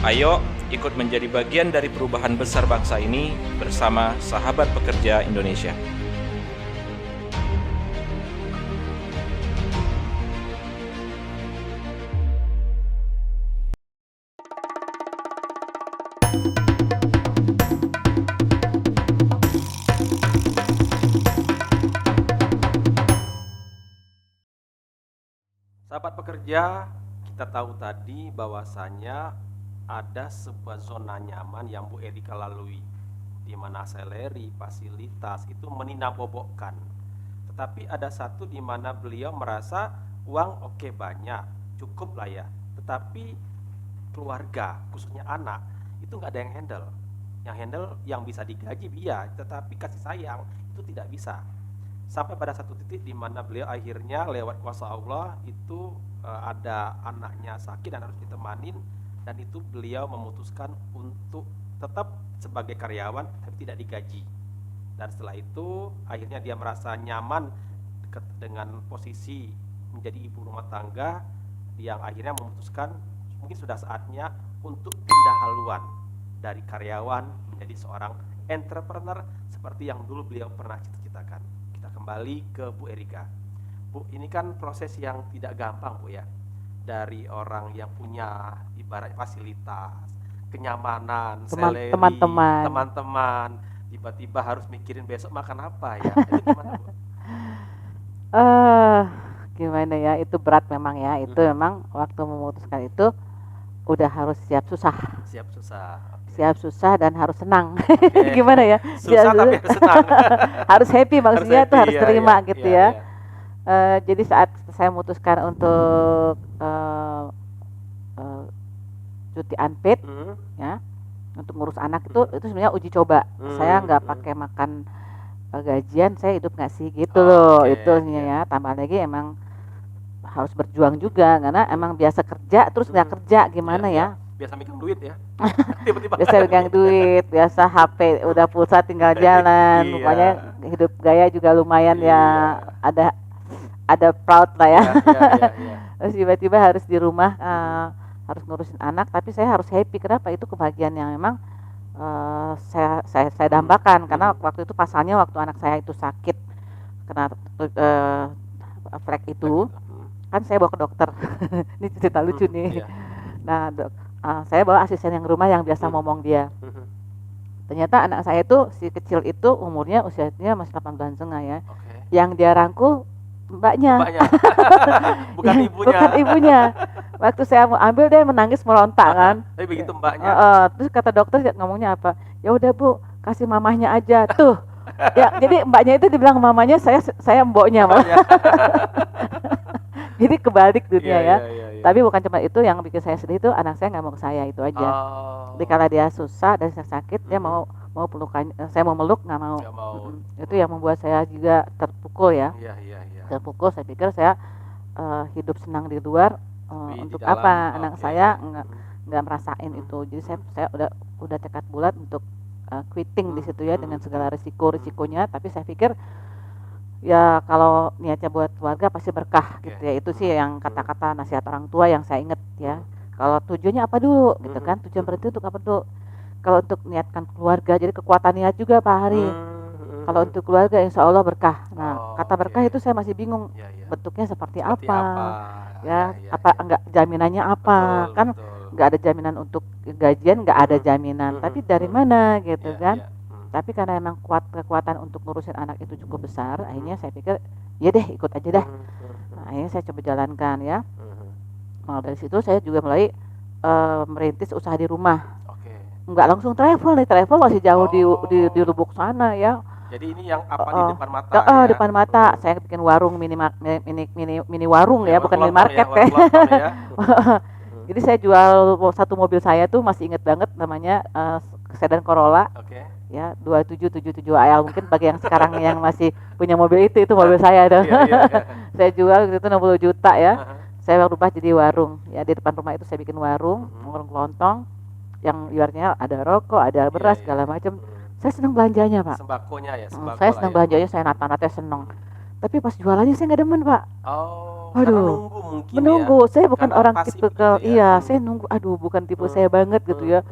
Ayo ikut menjadi bagian dari perubahan besar bangsa ini bersama Sahabat Pekerja Indonesia. Sahabat pekerja, kita tahu tadi bahwasanya ada sebuah zona nyaman yang Bu Erika lalui, di mana seleri, fasilitas itu meninabobokan. Tetapi ada satu di mana beliau merasa uang oke banyak, cukup lah ya. Tetapi keluarga, khususnya anak, itu nggak ada yang handle. Yang handle yang bisa digaji dia, tetapi kasih sayang itu tidak bisa. Sampai pada satu titik di mana beliau akhirnya lewat kuasa Allah itu ada anaknya sakit dan harus ditemanin, dan itu beliau memutuskan untuk tetap sebagai karyawan tapi tidak digaji. Dan setelah itu akhirnya dia merasa nyaman dengan posisi menjadi ibu rumah tangga, yang akhirnya memutuskan mungkin sudah saatnya untuk pindah haluan dari karyawan menjadi seorang entrepreneur seperti yang dulu beliau pernah cita-citakan. Kita kembali ke Bu Erika. Bu, ini kan proses yang tidak gampang, Bu ya. Dari orang yang punya ibarat fasilitas, kenyamanan, seleri, teman-teman, tiba-tiba harus mikirin besok makan apa ya. Itu gimana, Bu? Gimana ya, itu berat memang ya. Itu memang waktu memutuskan itu udah harus siap susah. Siap susah. Okay. Siap susah dan harus senang. Okay. Gimana ya? Susah tapi harus senang. Harus happy maksudnya, tuh harus terima ya, gitu ya. Jadi saat saya memutuskan untuk cuti unpaid ya, untuk ngurus anak itu sebenarnya uji coba. Saya nggak pakai makan gajian, saya hidup nggak sih gitu loh. Itu ya. Tambah lagi emang harus berjuang juga karena emang biasa kerja terus nggak kerja gimana ya. Biasa megang duit ya. Tiba-tiba biasa megang duit, biasa HP udah pulsa tinggal jalan. Pokoknya hidup gaya juga lumayan ya, ada proud lah ya. Terus tiba-tiba harus di rumah harus ngurusin anak, tapi saya harus happy. Kenapa? Itu kebahagiaan yang memang saya dambakan karena waktu itu pasalnya waktu anak saya itu sakit kena flek itu kan saya bawa ke dokter. Ini cerita lucu nih. Nah saya bawa asisten yang rumah yang biasa ngomong dia. Ternyata anak saya itu si kecil itu umurnya usianya masih 8 bulan setengah ya. Yang dia rangkul mbaknya. Bukan ibunya. Bukan ibunya. Waktu saya mau ambil dia menangis merontak kan. Tapi begitu mbaknya. Terus kata dokter ngomongnya apa? Ya udah Bu, kasih mamahnya aja tuh. Ya jadi mbaknya itu dibilang mamanya, saya mboknya malah. Jadi kebalik dunia ya. Tapi bukan cuma itu yang bikin saya sedih, itu anak saya nggak mau ke saya, itu aja. Jadi kalau dia susah dan saya sakit, dia mau pelukan, saya mau meluk nggak mau. Itu yang membuat saya juga terpukul ya. Terpukul, saya pikir saya hidup senang di luar, untuk apa anak saya nggak merasain itu. Jadi saya udah tekad bulat untuk quitting di situ ya, dengan segala risikonya. Tapi saya pikir ya kalau niatnya buat keluarga pasti berkah gitu ya. Itu sih yang kata-kata nasihat orang tua yang saya inget ya. Kalau tujuannya apa dulu gitu kan, tujuan berhenti untuk apa dulu. Kalau untuk niatkan keluarga, jadi kekuatan niat juga Pak Hari. Kalau untuk keluarga insya Allah berkah. Nah kata berkah itu saya masih bingung bentuknya seperti apa ya, apa enggak jaminannya apa, kan nggak ada jaminan untuk gajian, nggak ada jaminan, tapi dari mana gitu kan. Tapi karena emang kekuatan untuk ngurusin anak itu cukup besar, akhirnya saya pikir ya deh ikut aja dah. Nah, akhirnya saya coba jalankan ya. Nah, dari situ saya juga mulai merintis usaha di rumah. Nggak langsung travel masih jauh di Lubuk sana ya. Jadi ini yang apa di depan mata? Depan mata. Saya bikin warung mini warung ya, bukan minimarket ya. Jadi saya jual satu mobil saya tuh, masih inget banget namanya sedan Corolla. Ya 2777 AL, mungkin bagi yang sekarang yang masih punya mobil itu mobil saya dong. Saya jual itu 60 juta ya. Saya rubah jadi warung ya, di depan rumah itu saya bikin warung kelontong yang luarnya ada rokok, ada beras segala macam. Saya senang belanjanya Pak. Sembakonya ya. Saya senang belanjanya, saya nata-nata senang. Tapi pas jualannya saya nggak demen Pak. karena Aduh, nunggu mungkin ya. menunggu. Saya bukan Karena orang pasif tipe gitu ya. iya, saya nunggu. Aduh, bukan tipe saya banget gitu ya.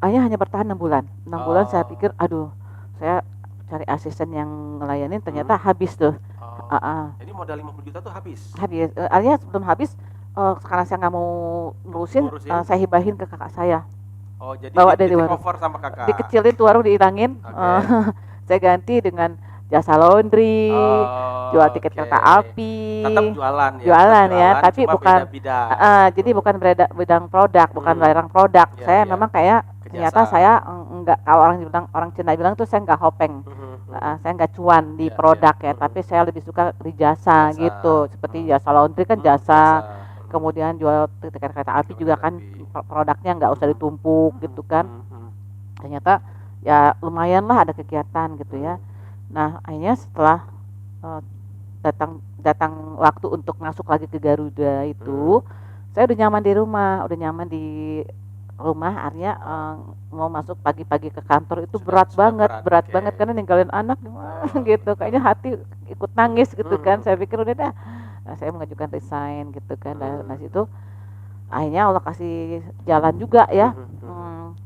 Hanya bertahan 6 bulan. 6 bulan saya pikir, aduh, saya cari asisten yang ngelayanin ternyata habis tuh. Jadi modal 50 juta tuh habis. Habis. Alias sebelum habis, karena saya nggak mau ngurusin, saya hibahin ke kakak saya. Oh, jadi Bawa di dari take warung. over sama kakak. Dikecilin tuh warung, dihilangin. Saya ganti dengan jasa laundry, jual tiket kereta api. Tetap jualan ya. Jualan ya, tapi bukan beda-beda. jadi bukan bidang produk, bukan larang produk. Saya memang kayak ternyata saya enggak, kalau orang Cina bilang tuh saya enggak hopeng. Saya enggak cuan di produk ya, tapi saya lebih suka di jasa gitu. Seperti jasa laundry kan jasa. Kemudian jual tiket kereta api juga kan produknya nggak usah ditumpuk gitu kan. Ternyata ya lumayan lah ada kegiatan gitu ya. Nah akhirnya setelah datang waktu untuk masuk lagi ke Garuda itu, saya udah nyaman di rumah, artinya mau masuk pagi-pagi ke kantor itu berat banget karena ninggalin anak gimana gitu, kayaknya hati ikut nangis gitu kan. Saya pikir udah dah, saya mengajukan resign gitu kan. Nah situ akhirnya Allah kasih jalan juga ya.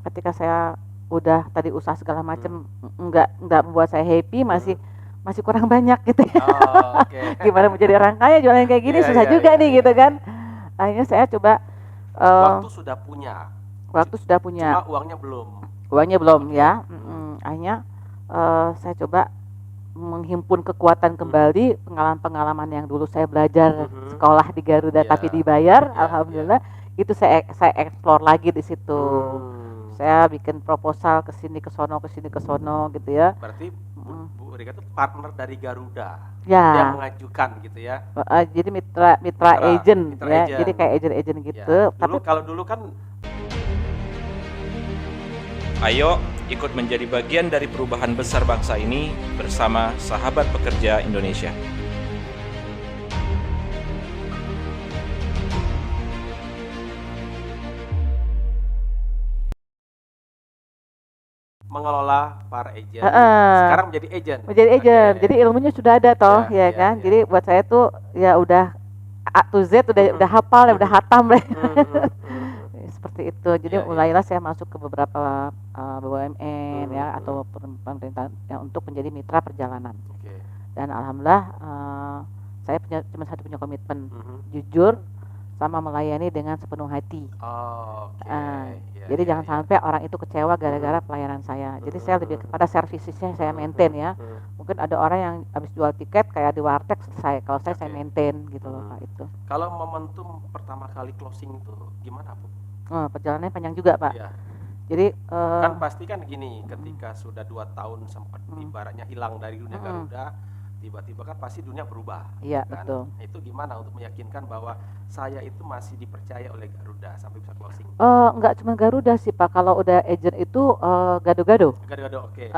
Ketika saya udah tadi usaha segala macam nggak membuat saya happy, masih kurang banyak gitu ya. Gimana menjadi orang kaya jualan kayak gini, susah juga nih gitu kan. Akhirnya saya coba waktu sudah punya, cuma uangnya belum ya. Akhirnya saya coba menghimpun kekuatan kembali, pengalaman-pengalaman yang dulu saya belajar sekolah di Garuda tapi dibayar, alhamdulillah. Itu saya explore lagi di situ. Saya bikin proposal ke sini ke sono gitu ya. Berarti Bu Rika itu partner dari Garuda. Ya. Yang mengajukan gitu ya. Jadi mitra agent ya. Agent. Jadi kayak agent gitu. Ya. Tapi kalau dulu kan ayo ikut menjadi bagian dari perubahan besar bangsa ini bersama Sahabat Pekerja Indonesia. mengelola para agent. Sekarang menjadi agent. Jadi ilmunya sudah ada toh, ya kan. Jadi buat saya tuh ya udah A to Z udah hafal, udah hatam deh. Seperti itu. Jadi mulailah saya masuk ke beberapa BUMN ya atau pemerintah yang untuk menjadi mitra perjalanan. Dan alhamdulillah saya cuma punya komitmen, jujur sama melayani dengan sepenuh hati. Jadi jangan sampai orang itu kecewa gara-gara pelayanan saya. Jadi saya lebih kepada servisnya saya maintain ya. Mungkin ada orang yang habis jual tiket kayak di warteg selesai. Kalau saya maintain gitu loh Pak itu. Kalau momentum pertama kali closing itu gimana Bu? Perjalanannya panjang juga Pak. Jadi kan pasti kan gini, ketika sudah 2 tahun sempat ibaratnya hilang dari dunia Garuda, tiba-tiba kan pasti dunia berubah. Iya kan? betul. Itu gimana untuk meyakinkan bahwa saya itu masih dipercaya oleh Garuda sampai bisa closing? Enggak cuma Garuda sih Pak. Kalau udah agent itu gado-gado. Gado-gado, oke.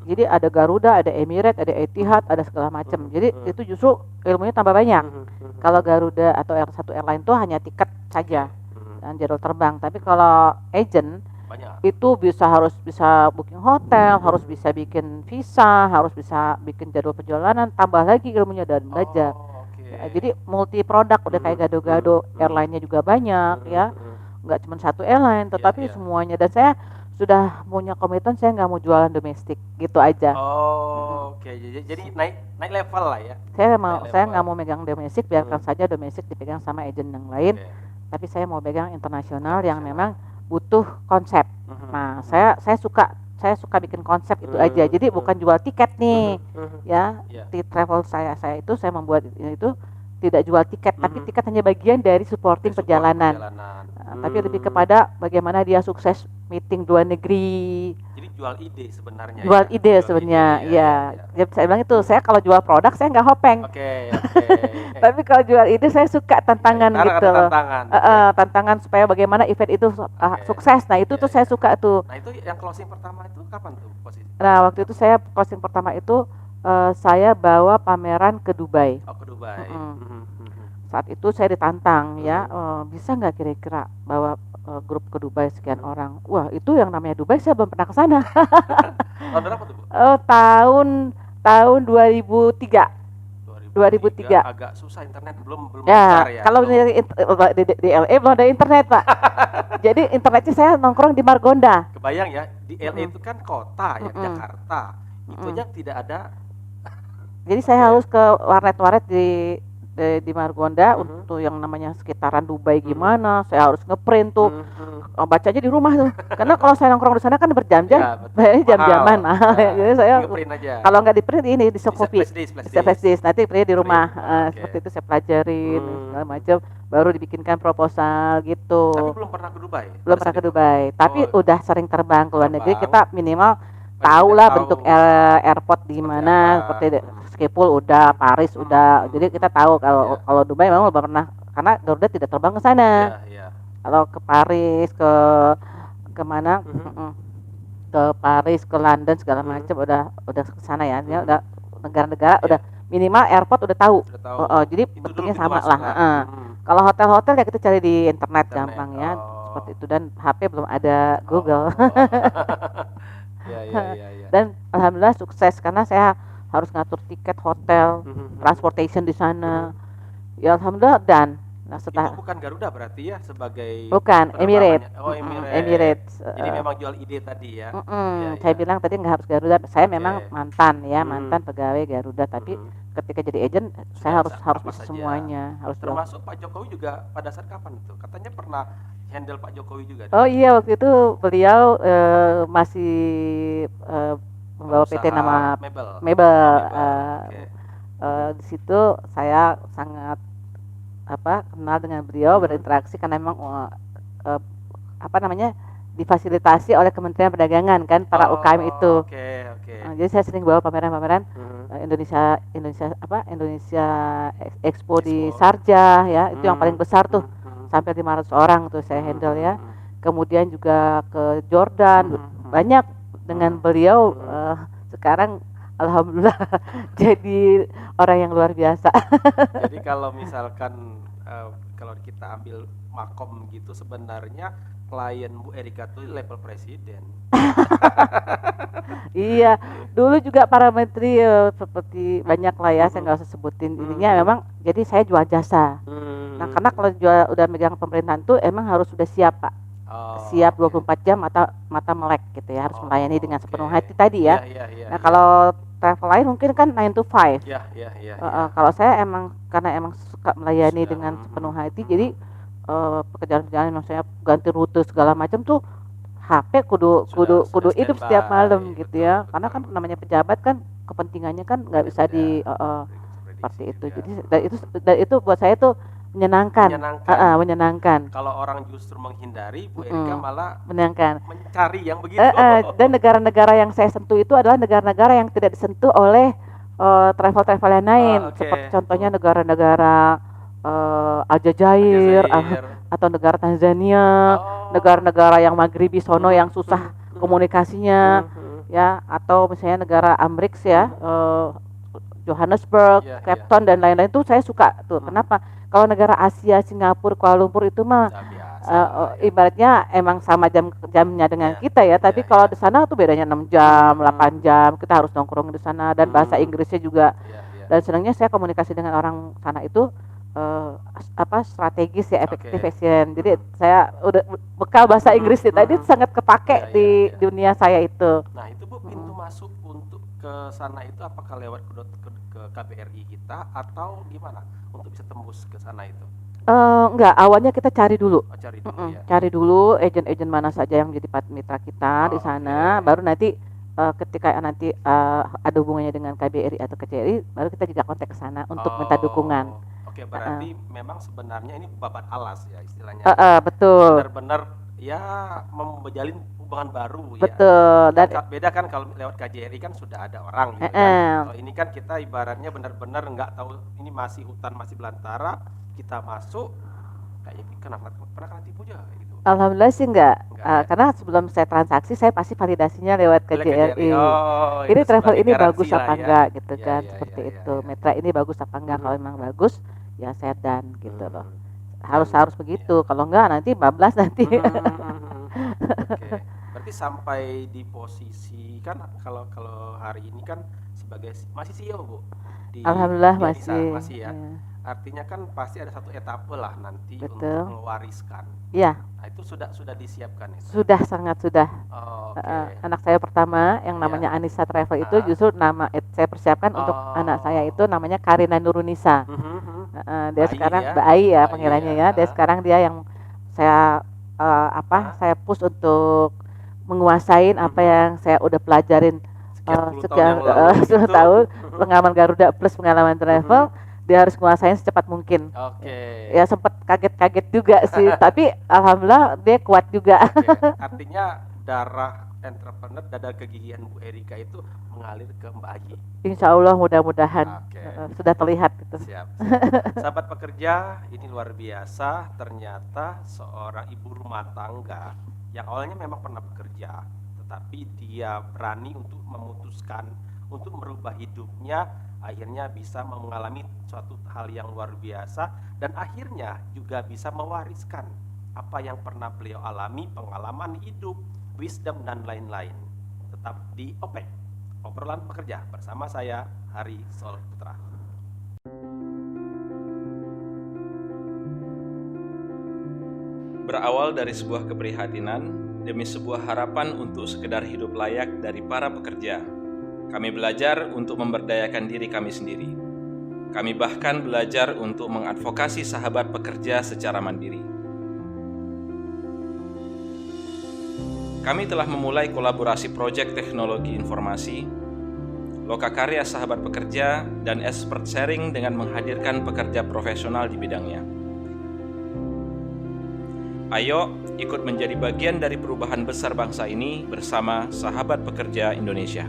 Jadi ada Garuda, ada Emirates, ada Etihad, ada segala macam. Jadi itu justru ilmunya tambah banyak. Kalau Garuda atau satu airline itu hanya tiket saja dan jadwal terbang. Tapi kalau agent itu harus bisa booking hotel, harus bisa bikin visa, harus bisa bikin jadwal perjalanan, tambah lagi ilmunya dan belajar. Jadi multi produk udah kayak gado-gado, airline-nya juga banyak ya. Nggak cuma satu airline, tetapi semuanya. Dan saya sudah punya komitmen saya nggak mau jualan domestik, gitu aja. Jadi naik level lah ya. Saya nggak mau megang domestik, biarkan saja domestik dipegang sama agent yang lain. Tapi saya mau pegang internasional yang memang butuh konsep. Nah, saya suka bikin konsep itu aja. Jadi bukan jual tiket nih. Ya, di travel saya itu saya membuat itu tidak jual tiket, tapi tiket hanya bagian dari supporting perjalanan. Tapi lebih kepada bagaimana dia sukses meeting luar negeri. Jadi jual ide sebenarnya. Ya. Saya bilang itu, saya kalau jual produk saya nggak hopeng. Tapi kalau jual ide saya suka tantangan gitu loh. Tantangan supaya bagaimana event itu sukses. Nah itu tuh saya suka tuh. Nah itu yang closing pertama itu kapan tuh posisi? Nah waktu itu saya closing pertama itu saya bawa pameran ke Dubai. Ke Dubai. Saat itu saya ditantang ya, bisa nggak kira-kira bawa grup ke Dubai sekian orang. Wah itu yang namanya Dubai saya belum pernah ke sana. Tahun berapa tuh Bu? Tahun 2003. 2003. Agak susah internet, belum Ya, lancar ya. kalau di LA belum ada internet, Pak. Jadi internetnya saya nongkrong di Margonda. Kebayang ya, di LA itu kan kota ya, Mm-mm. Jakarta. Itu aja tidak ada. Jadi saya Oke. harus ke warnet-warnet di Margonda Mhm. untuk yang namanya sekitaran Dubai gimana. Saya harus ngeprint tuh. Mhm. Baca aja di rumah tuh. Karena kalau saya nongkrong di sana kan berjam-jam, Ya, betul. bayarnya jam-jaman mahal. Ya, Jadi saya ngeprint aja. kalau nggak di print ini di soft Bisa copy, flash disk, bisa flash disk. Nanti print di rumah. Oke. Seperti itu saya pelajarin segala Hmm. macam. Baru dibikinkan proposal gitu. Tapi belum pernah ke Dubai. Belum pada pernah saat ke itu? Dubai, tapi Oh, udah sering terbang ke luar negeri. terbang. Kita minimal Paling tahu tidak lah tahu bentuk airport di seperti mana, apa. seperti Schiphol udah, Paris udah. Jadi kita tahu kalau Iya. kalau Dubai memang belum pernah, karena Garuda tidak terbang ke sana. Iya, iya. Kalau ke Paris, ke mana? Ke Paris, ke London segala macam udah ke sana ya. Ya udah negara-negara Iya. udah minimal airport udah tahu. Sudah tahu. Jadi Itu bentuknya dulu sama pintu lah. masuk heeh. Kalau hotel-hotel ya kita cari di internet gampang ya. Oh. Seperti itu, dan HP belum ada Google. Iya, iya, iya, iya. Dan alhamdulillah sukses karena saya harus ngatur tiket hotel, transportation di sana. Ya alhamdulillah. Dan nah Itu setelah bukan Garuda berarti ya, sebagai bukan Emirates. penerbangannya. Oh, Emirates. Emirates. Jadi memang jual ide tadi ya. Iya, Saya iya. bilang tadi nggak harus Garuda. Saya memang Oke. mantan ya, Mhm. mantan pegawai Garuda, tapi Mhm. ketika jadi agent Sudah saya harus apa bisa saja. semuanya, harus jual. Termasuk Pak Jokowi juga pada saat kapan itu? Katanya pernah handle Pak Jokowi juga. Oh iya, waktu itu beliau masih membawa PT Pengusaha nama Mebel. Mebel. Oke. Di situ saya sangat kenal dengan beliau, Mhm. berinteraksi karena memang apa namanya difasilitasi oleh Kementerian Perdagangan kan para UKM itu. Oke, oke. Jadi saya sering bawa pameran-pameran Mhm. Indonesia Expo di Expo. Sharjah ya, itu yang paling Mhm. besar tuh, Mhm. sampai 500 orang tuh saya handle ya. Mhm. Kemudian juga ke Jordan, Mhm. banyak dengan beliau. Mhm. Sekarang alhamdulillah jadi orang yang luar biasa. Jadi kalau misalkan kalau kita ambil makom gitu, sebenarnya klien Bu Erika tuh level presiden. Iya, dulu juga para menteri seperti banyak lah ya, saya nggak usah sebutin ininya. Memang jadi saya jual jasa. Nah, karena kalau udah megang pemerintahan tuh emang harus sudah siap, Pak. Siap 24 jam mata melek gitu ya, harus melayani dengan sepenuh hati tadi ya. Nah, kalau travel lain mungkin kan 9 to 5. Iya, iya, iya. Kalau saya karena emang suka melayani Sudah, dengan sepenuh hati, jadi pekerjaan-pekerjaan maksudnya ganti rute segala macam tuh HP kudu Sudah hidup standby, setiap malam gitu betul, ya. betul, Karena kan betul. namanya pejabat kan kepentingannya kan nggak bisa Beda-beda. seperti itu. Juga. Jadi dan itu buat saya tuh menyenangkan. Menyenangkan. Kalau orang justru menghindari, Bu Erika malah Menyenangkan. mencari yang begitu. Dan negara-negara yang saya sentuh itu adalah negara-negara yang tidak disentuh oleh travel-travel yang lain. Oke. Seperti contohnya negara-negara Aljazair, atau negara Tanzania, negara-negara yang Maghribi sono yang susah komunikasinya, ya, atau misalnya negara Amrik ya, Johannesburg, Iya, Cape Town dan lain-lain tuh saya suka tuh. Kenapa? Kalau negara Asia, Singapura, Kuala Lumpur itu mah ibaratnya emang sama jamnya dengan kita ya, tapi kalau di sana tuh bedanya 6 jam, 8 jam. Kita harus nongkrong di sana dan bahasa Inggrisnya juga. Dan senangnya saya komunikasi dengan orang sana itu strategis ya, efektif, efisien. Jadi saya udah bekal bahasa Inggris tadi sangat kepake di dunia saya itu. Nah, itu Bu, pintu masuk untuk ke sana itu apakah lewat ke KBRI kita atau gimana untuk bisa tembus ke sana itu? Enggak, awalnya kita cari dulu. Cari dulu ya. Cari dulu agen-agen mana saja yang jadi mitra kita di sana, baru nanti ketika nanti ada hubungannya dengan KBRI atau KCRI, baru kita juga kontak ke sana untuk minta dukungan. Oke, berarti memang sebenarnya ini babat alas ya istilahnya. Betul. Benar-benar ya menjalin hubungan baru ya. Betul. Dan beda kan kalau lewat KJRI kan sudah ada orang gitu kan. Kalau ini kan kita ibaratnya benar-benar nggak tahu, ini masih hutan, masih belantara, kita masuk kayaknya pernah kena tipu aja gitu. Alhamdulillah sih enggak ya? Karena sebelum saya transaksi saya pasti validasinya lewat KJRI. Ini travel ini bagus apa enggak gitu kan, seperti itu. Mitra ini bagus apa enggak, kalau memang bagus ya saya dan gitu loh. Harus begitu, kalau enggak nanti bablas nanti. Oke. Berarti sampai di posisi kan kalau hari ini kan sebagai masih CEO Bu di Alhamdulillah di Anissa, masih. masih ya. Iya. Artinya kan pasti ada satu etape lah nanti Betul. untuk mewariskan. Iya, Nah, itu sudah disiapkan itu. sudah sangat sudah. Oke. Anak saya pertama yang Iya. namanya Anissa Travel itu Ah. justru saya persiapkan untuk anak saya itu namanya Karina Nurunisa. Dia Bayi sekarang ya? Bayi ya Bayi panggilannya ya. ya. Dia sekarang dia yang saya saya push untuk menguasain apa yang saya udah pelajarin Sekian puluh tahun sekian yang lalu 10 gitu. tahun pengalaman Garuda plus pengalaman travel. Dia harus menguasain secepat mungkin. Oke. Ya sempat kaget-kaget juga sih, tapi alhamdulillah dia kuat juga. Oke. Artinya darah entrepreneur, darah kegigihan Bu Erika itu mengalir ke Mbak Agi. Insya Allah mudah-mudahan Oke. sudah terlihat gitu. Siap. Sahabat pekerja, ini luar biasa. Ternyata seorang ibu rumah tangga yang awalnya memang pernah bekerja, tetapi dia berani untuk memutuskan untuk merubah hidupnya, akhirnya bisa mengalami suatu hal yang luar biasa dan akhirnya juga bisa mewariskan apa yang pernah beliau alami, pengalaman hidup, wisdom dan lain-lain. Tetap di OPEK, obrolan pekerja bersama saya Hari Sol Putra. Berawal dari sebuah keprihatinan demi sebuah harapan untuk sekedar hidup layak dari para pekerja, kami belajar untuk memberdayakan diri kami sendiri. Kami bahkan belajar untuk mengadvokasi sahabat pekerja secara mandiri. Kami telah memulai kolaborasi proyek teknologi informasi, lokakarya sahabat pekerja, dan expert sharing dengan menghadirkan pekerja profesional di bidangnya. Ayo ikut menjadi bagian dari perubahan besar bangsa ini bersama Sahabat Pekerja Indonesia.